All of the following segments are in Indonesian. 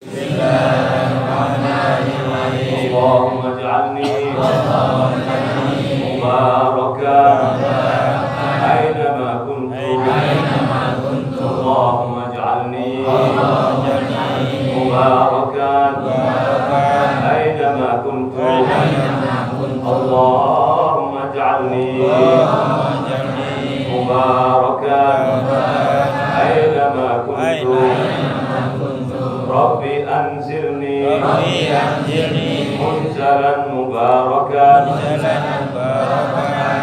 Bismillahirrahmanirrahim. Allahumma ij'alni mubarakan aynama kuntu. Allahumma ij'alni mubarakan aynama kuntu. Allahumma ij'alni mubarakan aynama kuntu. Rabbi anzilni munzalan mubarakan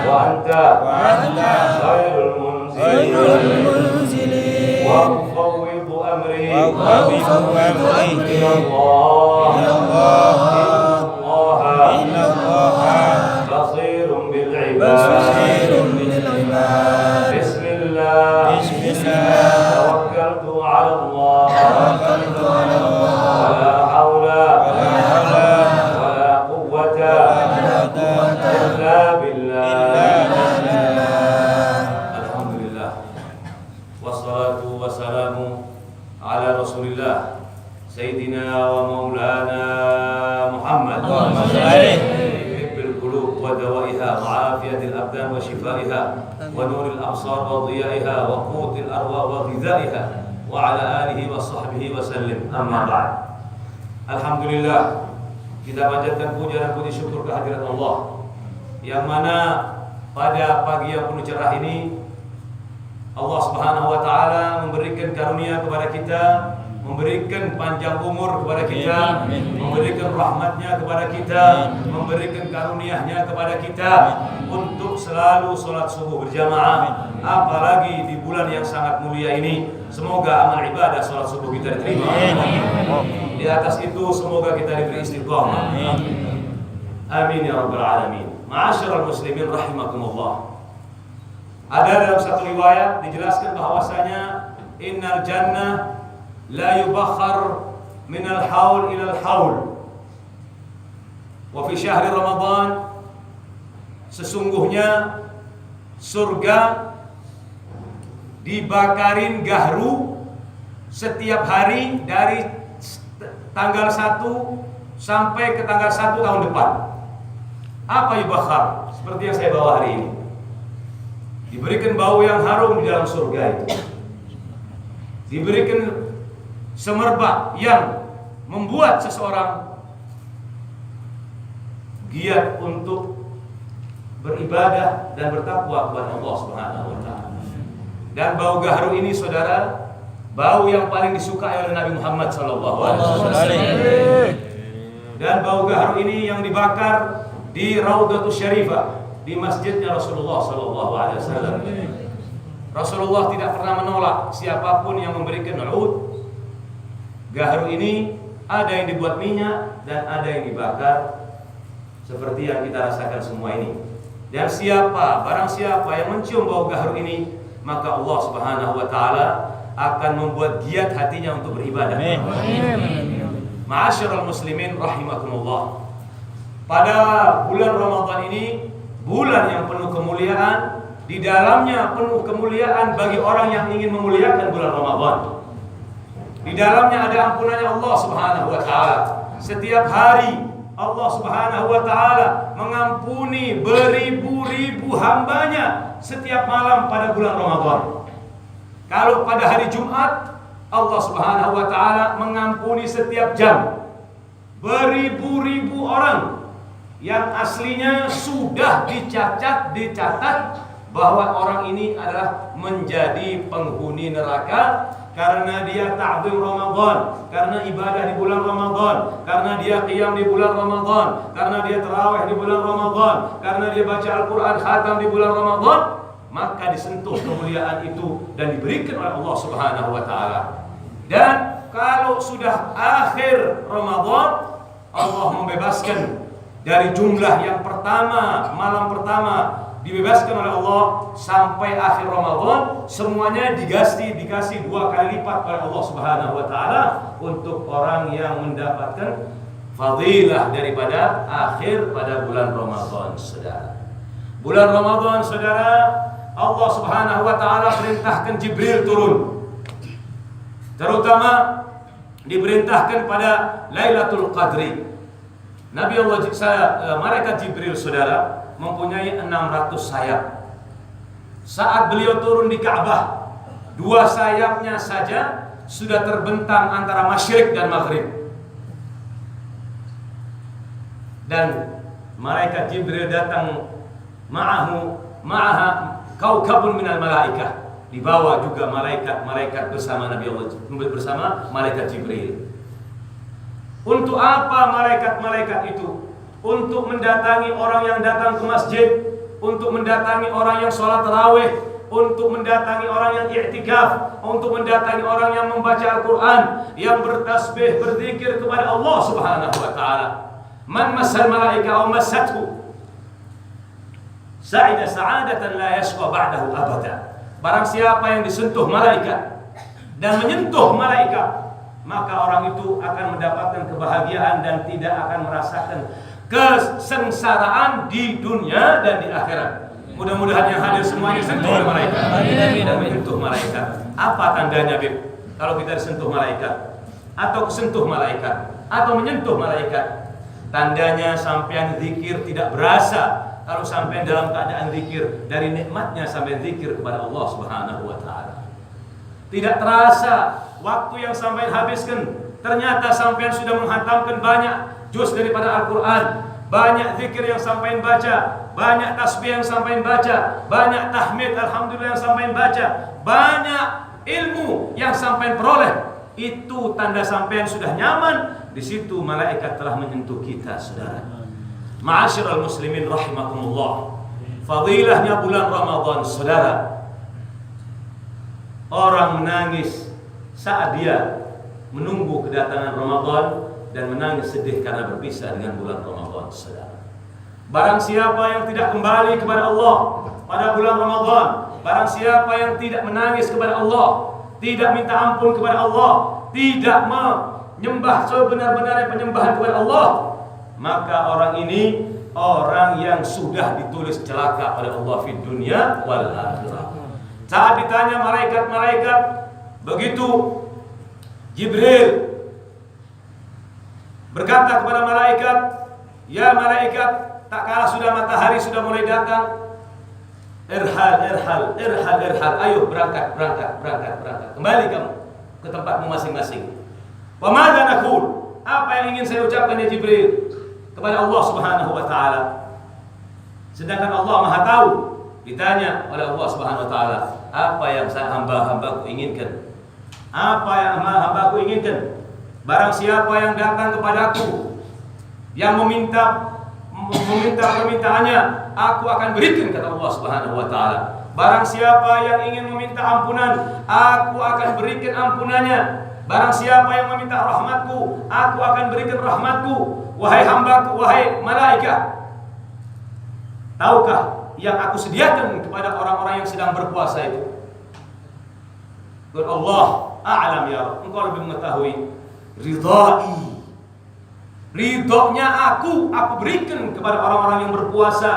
wa anta khairul munzilin wa ufawwidu amri ila Allah inna Allah basirun bil ibad. Bismillah tawakkaltu ala Allah wala hawla wala quwwata illa billah. Alhamdulillah wassalatu wassalamu ala Rasulillah Sayyidina wa Maulana Muhammad hibbil qulub wa dawaiha wa afiyatil abdan wa shifaiha wa nuril absar wa dhiyaiha wa qutil arwah wa ghidhaiha wa ala alihi wa sahbihi wa sallim. Amma ba'd. Alhamdulillah, kita panjatkan puja dan puji syukur kehadirat Allah yang mana pada pagi yang penuh cerah ini Allah Subhanahu wa taala memberikan karunia kepada kita, memberikan panjang umur kepada kita, memberikan rahmatnya kepada kita, memberikan karunia-Nya kepada kita untuk selalu sholat subuh berjamaah, apalagi di bulan yang sangat mulia ini. Semoga amal ibadah sholat subuh kita diterima. Di atas itu semoga kita diberi istiqamah. Amin ya rabbal alamin. Ma'asyiral muslimin rahimakumullah. Ada dalam satu riwayat dijelaskan bahwasanya innal jannah la yubakhar minal haul ilal haul. Wa fi syahri Ramadan, sesungguhnya surga dibakarin gahru setiap hari dari tanggal 1 sampai ke tanggal 1 tahun depan. Apa yubakhar? Seperti yang saya bawa hari ini. Diberikan bau yang harum di dalam surga itu. Diberikan semerbak yang membuat seseorang giat untuk beribadah dan bertakwa kepada Allah Subhanahu wa taala. Dan bau gahru ini saudara, bau yang paling disukai oleh Nabi Muhammad sallallahu alaihi wasallam. Dan bau gahru ini yang dibakar di Raudatus Syarifah, di masjidnya Rasulullah sallallahu alaihi wasallam. Rasulullah tidak pernah menolak siapapun yang memberikan ud. Gahru ini ada yang dibuat minyak dan ada yang dibakar seperti yang kita rasakan semua ini. Dan barang siapa yang mencium bau gahru ini, maka Allah Subhanahu wa taala akan membuat giat hatinya untuk beribadah. Ma'asyiral muslimin rahimakumullah. Pada bulan Ramadan ini, bulan yang penuh kemuliaan, di dalamnya penuh kemuliaan bagi orang yang ingin memuliakan bulan Ramadan. Di dalamnya ada ampunannya Allah Subhanahu wa taala. Setiap hari Allah Subhanahu wa taala mengampuni beribu-ribu hambanya setiap malam pada bulan Ramadan. Kalau pada hari Jumat, Allah Subhanahu wa taala mengampuni setiap jam beribu-ribu orang yang aslinya sudah dicatat bahwa orang ini adalah menjadi penghuni neraka karena dia ta'zim Ramadan, karena ibadah di bulan Ramadan, karena dia qiyam di bulan Ramadan, karena dia tarawih di bulan Ramadan, karena dia baca Al-Quran khatam di bulan Ramadan, maka disentuh kemuliaan itu dan diberikan oleh Allah Subhanahu wa taala. Dan kalau sudah akhir Ramadan, Allah membebaskan dari jumlah yang pertama, malam pertama dibebaskan oleh Allah sampai akhir Ramadan, semuanya dikasih 2 kali lipat oleh Allah Subhanahu wa taala untuk orang yang mendapatkan fadilah daripada akhir pada bulan Ramadan, saudara. Bulan Ramadan, saudara, Allah Subhanahu wa taala perintahkan Jibril turun. Terutama diperintahkan pada Lailatul Qadri. Malaikat Jibril saudara mempunyai 600 sayap. Saat beliau turun di Ka'bah, 2 sayapnya saja sudah terbentang antara masyriq dan maghrib. Dan malaikat Jibril datang ma'aha kaukabun minal malaikah. Dibawa juga malaikat bersama Nabi Allah, bersama malaikat Jibril. Untuk apa malaikat-malaikat itu? Untuk mendatangi orang yang datang ke masjid, untuk mendatangi orang yang sholat tarawih, untuk mendatangi orang yang i'tikaf, untuk mendatangi orang yang membaca Al-Quran, yang bertasbih, berzikir kepada Allah Subhanahu wa ta'ala. Man masal malaika aw masathu sa'ida sa'adatan la yashqa ba'dahu abada. Barang siapa yang disentuh malaikat dan menyentuh malaikat, maka orang itu akan mendapatkan kebahagiaan dan tidak akan merasakan kesengsaraan di dunia dan di akhirat. Mudah-mudahan yang hadir semuanya sentuh oleh malaikat dan menyentuh malaikat. Apa tandanya, Bib? Kalau kita disentuh malaikat atau kesentuh malaikat atau menyentuh malaikat, tandanya sampean zikir tidak berasa. Kalau sampean dalam keadaan zikir, dari nikmatnya sampean zikir kepada Allah Subhanahu wa ta'ala, tidak terasa waktu yang sampean habiskan. Ternyata sampean sudah menghantamkan banyak juz daripada Al-Quran, banyak zikir yang sampean baca, banyak tasbih yang sampean baca, banyak tahmid alhamdulillah yang sampean baca, banyak ilmu yang sampean peroleh. Itu tanda sampean sudah nyaman. Di situ malaikat telah menyentuh kita, saudara. Ma'asyiral muslimin rahimakumullah. Fadilahnya bulan Ramadan, saudara. Orang menangis saat dia menunggu kedatangan Ramadan dan menangis sedih karena berpisah dengan bulan Ramadan, saudara. Barang siapa yang tidak kembali kepada Allah pada bulan Ramadan, barang siapa yang tidak menangis kepada Allah, tidak minta ampun kepada Allah, tidak menyembah sebenar-benarnya penyembahan kepada Allah, maka orang ini orang yang sudah ditulis celaka oleh Allah di dunia wal akhirah. Saat ditanya malaikat-malaikat, begitu Jibril berkata kepada malaikat, "Ya malaikat, tak kalah sudah matahari sudah mulai datang. Irhal, ayo berangkat. Kembali kamu ke tempatmu masing-masing." Wa madza naqul? Apa yang ingin saya ucapkan ya Jibril kepada Allah Subhanahu wa ta'ala? Sedangkan Allah Maha tahu. Ditanya oleh Allah Subhanahu wa ta'ala, apa yang hamba-hambaku inginkan? Apa yang hamba-hambaku inginkan? Barang siapa yang datang kepadaku, yang meminta permintaannya, aku akan berikan, kata Allah Subhanahu wa ta'ala. Barang siapa yang ingin meminta ampunan, aku akan berikan ampunannya. Barang siapa yang meminta rahmatku, aku akan berikan rahmatku. Wahai hambaku, wahai malaikat, tahukah yang aku sediakan kepada orang-orang yang sedang berpuasa itu? Allah a'lam ya Rabb, engkau lebih mengetahui. Ridhonya aku berikan kepada orang-orang yang berpuasa,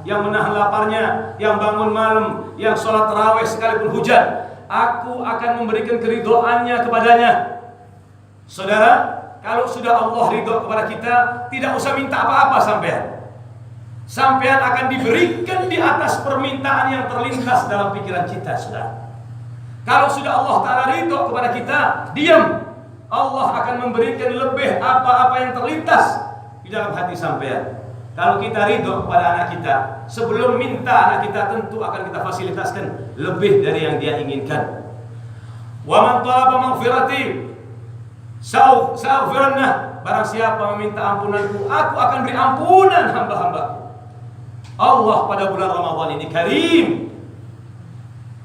yang menahan laparnya, yang bangun malam, yang sholat tarawih sekalipun hujan. Aku akan memberikan keridhoannya kepadanya. Saudara, kalau sudah Allah ridho kepada kita, tidak usah minta apa-apa sampean. Sampean akan diberikan di atas permintaan yang terlintas dalam pikiran kita, saudara. Kalau sudah Allah Ta'ala ridho kepada kita, diam. Allah akan memberikan lebih apa-apa yang terlintas di dalam hati sampean. Kalau kita ridho kepada anak kita, sebelum minta anak kita tentu akan kita fasilitaskan lebih dari yang dia inginkan. Wa man talaba maghfirati sa'ghfirannah. Barang siapa meminta ampunanku, aku akan beri ampunan hamba-hambaku. Allah pada bulan Ramadan ini karim,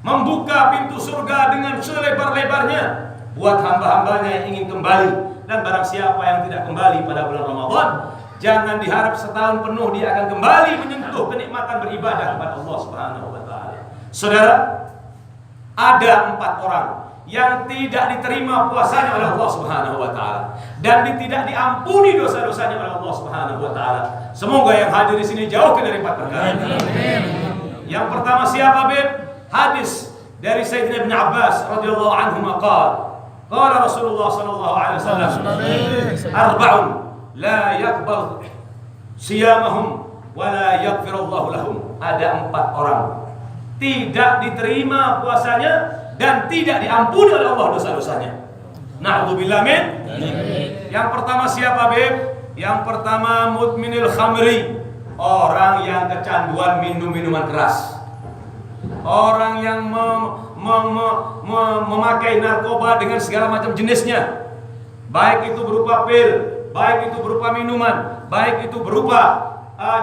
membuka pintu surga dengan selebar-lebarnya buat hamba-hambanya yang ingin kembali. Dan barang siapa yang tidak kembali pada bulan Ramadan, jangan diharap setahun penuh dia akan kembali menyentuh kenikmatan beribadah kepada Allah Subhanahu wa ta'ala. Saudara, ada 4 orang yang tidak diterima puasanya oleh Allah Subhanahu wa ta'ala dan tidak diampuni dosa-dosanya oleh Allah Subhanahu wa ta'ala. Semoga yang hadir di sini jauhkan dari 4 perkara. Yang pertama siapa, Bib? Hadis dari Sayyidina Ibn Abbas radhiyallahu anhu qala Qala Rasulullah sallallahu alaihi wasallam, arba'un la yaqbal siyamahum wa la yaghfirullahu lahum. Ada 4 orang tidak diterima puasanya dan tidak diampuni oleh Allah dosa-dosanya. Na'udzubillah min. Yang pertama siapa, Beb? Yang pertama mudminil khamri, orang yang kecanduan minum minuman keras. Orang yang memakai narkoba dengan segala macam jenisnya. Baik itu berupa pil, baik itu berupa minuman, baik itu berupa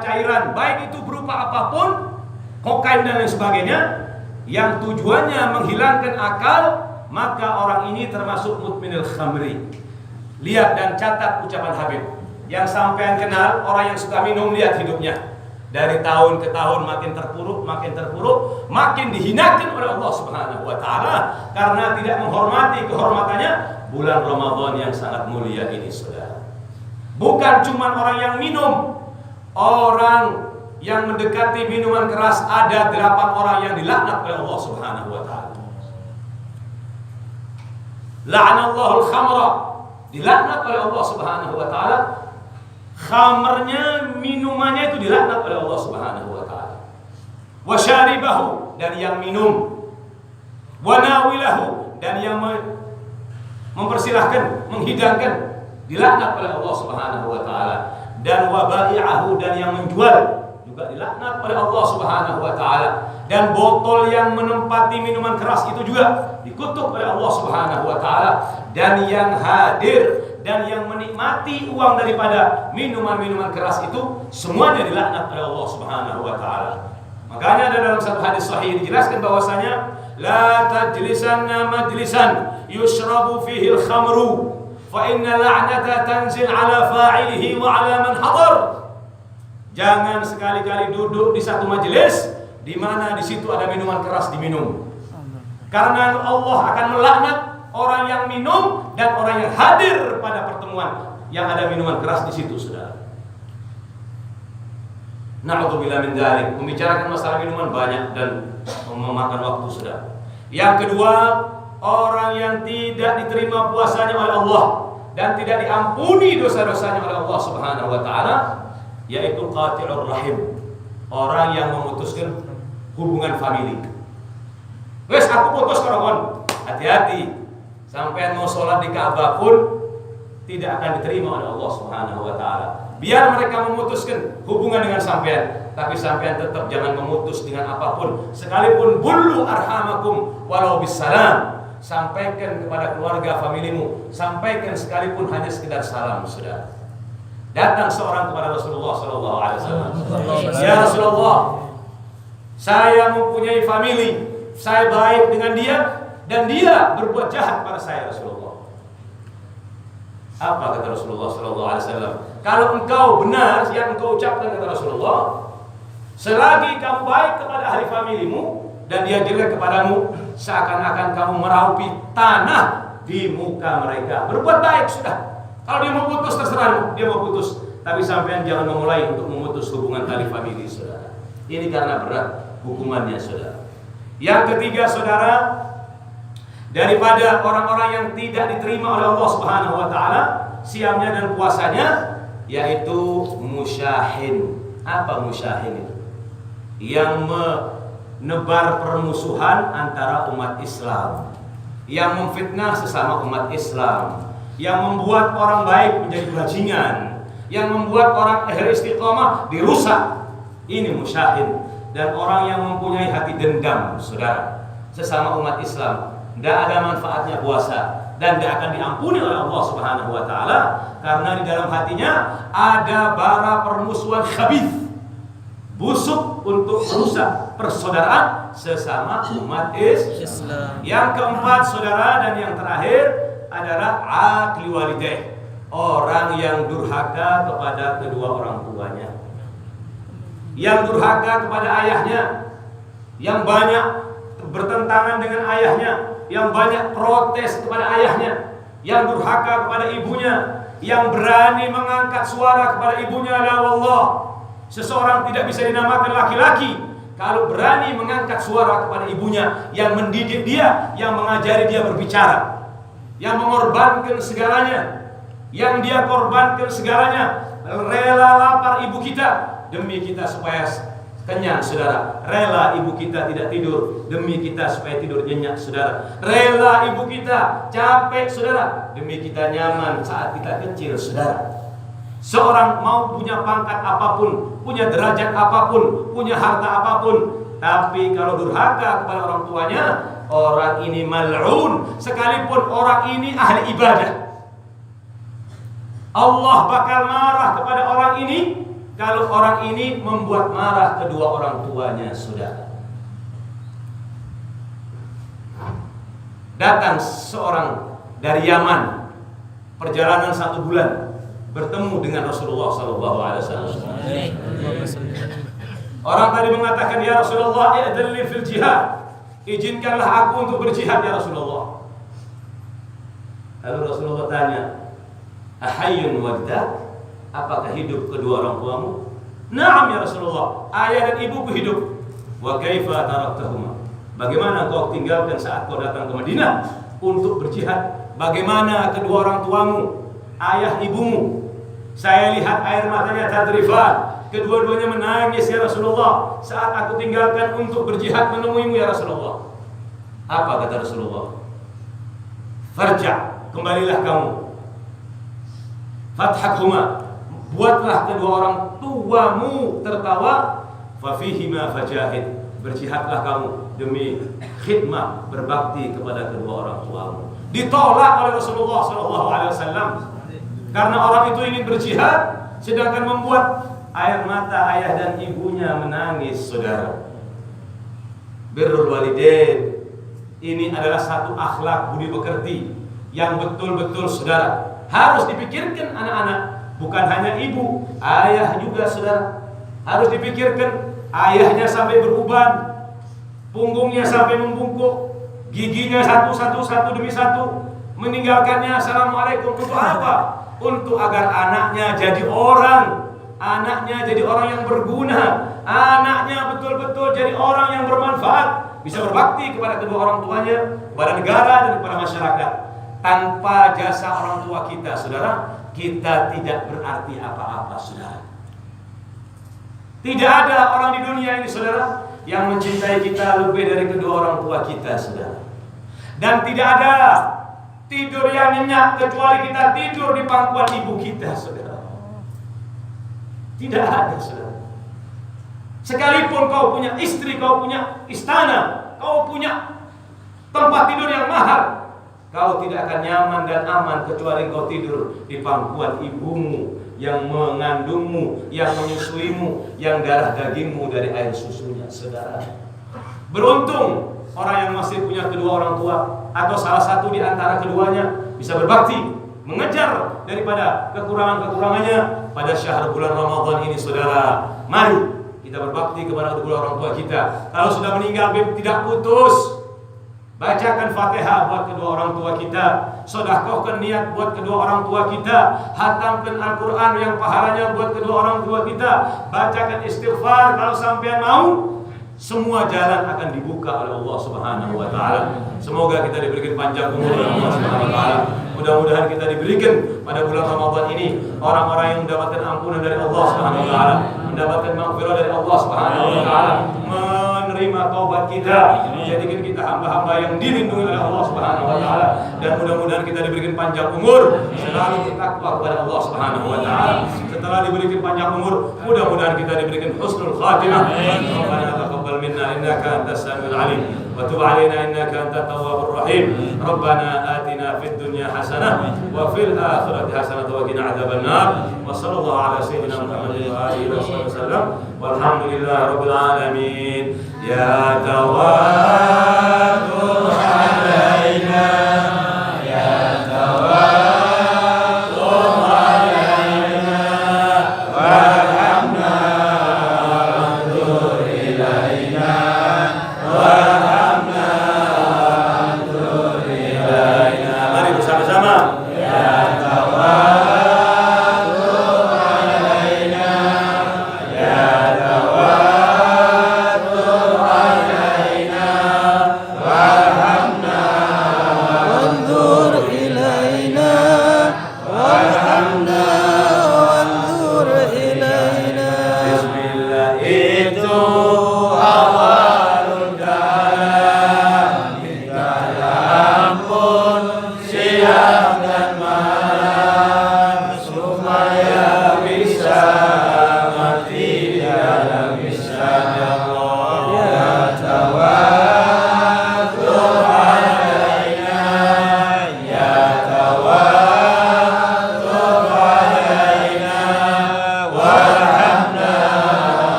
cairan, baik itu berupa apapun, kokain dan lain sebagainya, yang tujuannya menghilangkan akal, maka orang ini termasuk mudminil khamri. Lihat dan catat ucapan Habib yang sampean kenal, orang yang suka minum, lihat hidupnya. Dari tahun ke tahun makin terpuruk, makin dihinakan oleh Allah Subhanahu wa taala karena tidak menghormati kehormatannya bulan Ramadan yang sangat mulia ini, Saudara. Bukan cuma orang yang minum, orang yang mendekati minuman keras, ada 8 orang yang dilaknat oleh Allah Subhanahu wa taala. La'anallahu al-khamra, dilaknat oleh Allah Subhanahu wa taala. Khamernya, minumannya itu dilaknat oleh Allah Subhanahu wa taala. Wa syaribahu, dan yang minum. Wa nawilahu, dan yang mempersilahkan, menghidangkan, dilaknat oleh Allah Subhanahu wa taala. Dan wa bai'ahu, dan yang menjual juga dilaknat oleh Allah Subhanahu wa taala. Dan botol yang menempati minuman keras itu juga dikutuk oleh Allah Subhanahu wa taala. Dan yang hadir dan yang menikmati uang daripada minuman-minuman keras itu semuanya dilaknat oleh Allah Subhanahu wa taala. Makanya ada dalam satu hadis sahih dijelaskan bahwasanya la tajlisanna majlisan yushrabu fihi al-khamru fa inna la'nata tanzil ala fa'ilihi wa ala man hadar. Jangan sekali-kali duduk di satu majelis di mana di situ ada minuman keras diminum. Karena Allah akan melaknat orang yang minum dan orang yang hadir pada pertemuan yang ada minuman keras di situ, Saudara. Na'udzubillah min dzalik. Membicarakan masalah minuman banyak dan memakan waktu, Saudara. Yang kedua, orang yang tidak diterima puasanya oleh Allah dan tidak diampuni dosa-dosanya oleh Allah Subhanahu wa taala, yaitu qati'ur rahim. Orang yang memutuskan hubungan famili. Wes, aku putus kawan. Hati-hati. Sampai mau sholat di Ka'bah pun tidak akan diterima oleh Allah Subhanahu wa taala. Biar mereka memutuskan hubungan dengan sampean, tapi sampean tetap jangan memutus dengan apapun, sekalipun bulu arhamakum walau bisalam. Sampaikan kepada keluarga familimu, sampaikan sekalipun hanya sekedar salam, Saudara. Datang seorang kepada Rasulullah sallallahu alaihi wasallam. Ya Rasulullah, saya mempunyai famili, saya baik dengan dia dan dia berbuat jahat pada saya, Rasulullah. Apa kata Rasulullah sallallahu alaihi wasallam? Kalau engkau benar yang engkau ucapkan, kata Rasulullah, selagi kamu baik kepada ahli familimu dan dia jelek kepadamu, seakan-akan kamu meraupi tanah di muka mereka. Berbuat baik sudah. Kalau dia mau putus terserah dia mau putus, tapi sampean jangan memulai untuk memutus hubungan tali famili, Saudara. Ini karena berat hukumannya, Saudara. Yang ketiga, Saudara, daripada orang-orang yang tidak diterima oleh Allah Subhanahu wa taala siamnya dan puasanya, yaitu musyahin. Apa musyahin itu? Yang menebar permusuhan antara umat Islam, yang memfitnah sesama umat Islam, yang membuat orang baik menjadi bajingan, yang membuat orang ahli istiqamah dirusak. Ini musyahin. Dan orang yang mempunyai hati dendam, Saudara, sesama umat Islam, tidak ada manfaatnya puasa dan tidak akan diampuni oleh Allah Subhanahu wa taala karena di dalam hatinya ada bara permusuhan khabith, busuk untuk merusak persaudaraan sesama umat Islam. Yang keempat, Saudara, dan yang terakhir adalah aqli walidaih, orang yang durhaka kepada kedua orang tuanya, yang durhaka kepada ayahnya, yang banyak bertentangan dengan ayahnya, yang banyak protes kepada ayahnya, yang durhaka kepada ibunya, yang berani mengangkat suara kepada ibunya. La wallah, seseorang tidak bisa dinamakan laki-laki kalau berani mengangkat suara kepada ibunya yang mendidik dia, yang mengajari dia berbicara. yang mengorbankan segalanya, yang dia korbankan segalanya, rela lapar ibu kita demi kita supaya kenyang, saudara. Rela ibu kita tidak tidur demi kita supaya tidur nyenyak, saudara. Rela ibu kita capek, saudara, demi kita nyaman saat kita kecil, saudara. Seorang mau punya pangkat apapun, punya derajat apapun, punya harta apapun, tapi kalau durhaka kepada orang tuanya, orang ini mal'un, sekalipun orang ini ahli ibadah, Allah bakal marah kepada orang ini kalau orang ini membuat marah kedua orang tuanya, saudara. Datang seorang dari Yaman, perjalanan 1 bulan, bertemu dengan Rasulullah SAW. Orang tadi mengatakan, ya Rasulullah, i'dzan li fil jihad, izinkanlah aku untuk berjihad ya Rasulullah. Lalu Rasulullah tanya, ahayyun wajdak, apakah hidup kedua orang tuamu? Na'am ya Rasulullah, ayah dan ibuku hidup. Wa kaifa taraktahuma, bagaimana kau tinggalkan saat kau datang ke Madinah untuk berjihad? Bagaimana kedua orang tuamu, ayah ibumu? Saya lihat air matanya tadrifan, kedua-duanya menangis ya Rasulullah saat aku tinggalkan untuk berjihad menemuimu ya Rasulullah. Apa kata Rasulullah? Farja', kembalilah kamu. Fathakhuma, buatlah kedua orang tuamu tertawa. Fafihima fajahid, berjihadlah kamu demi khidmah, berbakti kepada kedua orang tuamu. Ditolak oleh Rasulullah SAW karena orang itu ingin berjihad, sedangkan membuat air mata ayah dan ibunya menangis, saudara. Birrul walidain ini adalah satu akhlak budi pekerti yang betul-betul, saudara, harus dipikirkan anak-anak. Bukan hanya ibu, ayah juga, saudara. Harus dipikirkan, ayahnya sampai beruban, punggungnya sampai membungkuk, giginya satu demi satu, meninggalkannya assalamualaikum. Untuk apa? Untuk agar anaknya jadi orang, anaknya jadi orang yang berguna, anaknya betul-betul jadi orang yang bermanfaat, bisa berbakti kepada kedua orang tuanya, kepada negara dan kepada masyarakat. Tanpa jasa orang tua kita, saudara, kita tidak berarti apa-apa, saudara. Tidak ada orang di dunia ini, saudara, yang mencintai kita lebih dari kedua orang tua kita, saudara. Dan tidak ada tidur yang nyenyak kecuali kita tidur di pangkuan ibu kita, saudara. Tidak ada, saudara. Sekalipun kau punya istri, kau punya istana, kau punya tempat tidur yang mahal, kau tidak akan nyaman dan aman kecuali kau tidur di pangkuan ibumu yang mengandungmu, yang menyusuimu, yang darah dagingmu dari air susunya, saudara. Beruntung orang yang masih punya kedua orang tua atau salah satu di antara keduanya bisa berbakti, mengejar daripada kekurangan-kekurangannya pada syahr bulan Ramadan ini, saudara. Mari kita berbakti kepada kedua orang tua kita. Kalau sudah meninggal, tidak putus. Bacakan Fatihah buat kedua orang tua kita, sedekahkan niat buat kedua orang tua kita, hatamkan Al-Quran yang pahalanya buat kedua orang tua kita, bacakan istighfar kalau sampean mau. Semua jalan akan dibuka oleh Allah Subhanahu wa taala. Semoga kita diberikan panjang umur oleh Allah Subhanahu wa taala. Mudah-mudahan kita diberikan pada bulan Ramadan ini orang-orang yang mendapatkan ampunan dari Allah Subhanahu wa taala, mendapatkan maghfirah dari Allah Subhanahu wa taala, menerima taubat kita, menjadikan kita hamba-hamba yang dilindungi oleh Allah Subhanahu wa taala, dan mudah-mudahan kita diberikan panjang umur, selalu bertakwa kepada Allah Subhanahu wa taala. Setelah diberikan panjang umur, mudah-mudahan kita diberikan husnul khatimah. Rabbana taqabbal minna innaka antas samiul alim wa tub alaina innaka antat tawwabur rahim. Rabbana atina fid dunya hasanah wa fil akhirati hasanah wa qina adzabannar. Wa sallallahu ala sayyidina Muhammadin wa alihi wasallam. Walhamdulillahi rabbil alamin. Ya tawakkul alaina, ya tawakkul alaina, warhamna anzur ilaina, warhamna anzur ilaina. Mari bersama-sama. Ya tawakkul alaina, ya tawakkul alaina, warhamna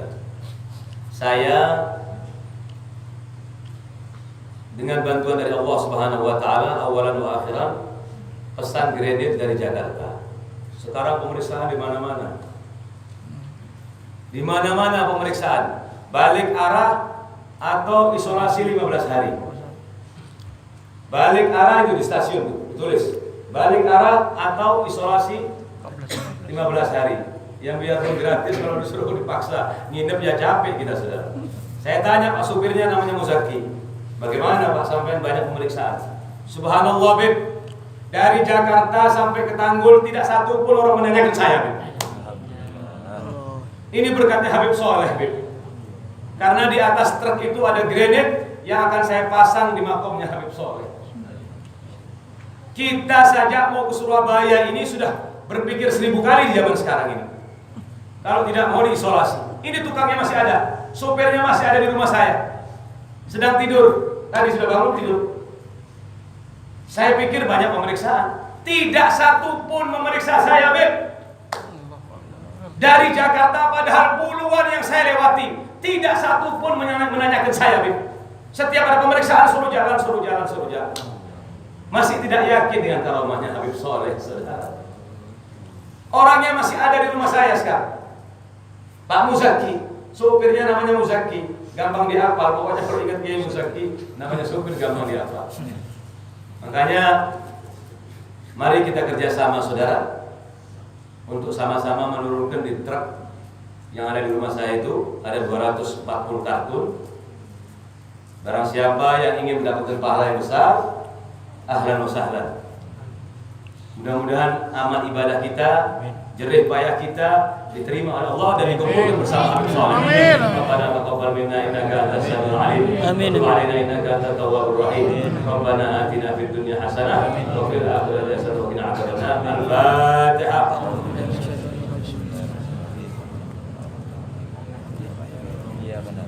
Ustaz. Saya dengan bantuan dari Allah Subhanahu wa taala awalan wa akhiran pesan kredit dari Jakarta. Sekarang pemeriksaan di mana-mana. Di mana-mana pemeriksaan, balik arah atau isolasi 15 hari. Balik arah itu di stasiun tulis. Balik arah atau isolasi 15 hari. Yang biarpun gratis, kalau disuruh dipaksa nginep ya capek kita, saudara. Saya tanya Pak supirnya, namanya Muzaki, bagaimana Pak sampai banyak pemeriksaan? Subhanallah Beb, dari Jakarta sampai ke Tanggul tidak satu pun orang menanyakan saya Beb. Ini berkatnya Habib Soleh Beb. Karena di atas truk itu ada grenade yang akan saya pasang di makomnya Habib Soleh. Kita saja mau ke Surabaya ini sudah berpikir 1000 kali di zaman sekarang ini. Kalau tidak mau diisolasi. Ini tukangnya masih ada, sopirnya masih ada di rumah saya, sedang tidur. Tadi sudah bangun tidur. Saya pikir banyak pemeriksaan, tidak satu pun memeriksa saya Beb. Dari Jakarta padahal puluhan yang saya lewati, tidak satu pun menanyakan saya Beb. Setiap ada pemeriksaan suruh jalan. Masih tidak yakin dengan karomahnya Habib Soleh, saudara. Orangnya masih ada di rumah saya sekarang. Pak Muzaki, sopirnya namanya Muzaki, gampang dihafal. Pokoknya kalau ingat Kiai Muzaki, namanya sopir gampang dihafal. Makanya mari kita kerjasama saudara untuk sama-sama menurunkan di truk yang ada di rumah saya itu ada 240 kartun. Barang siapa yang ingin mendapatkan pahala yang besar, ahlan wa sahlan. Mudah-mudahan amal ibadah kita, jerih payah kita diterima oleh Allah dan dikumpulkan bersama Habib Soleh. Amin. Rabbana taqabbal minna innaka antas samiul alim. Amin. Wa tub 'alaina innaka antat tawwabur rahim. Rabbana atina fid dunya hasanah wa fil akhirati hasanah wa qina adzabannar. Al-Fatihah. Iya benar.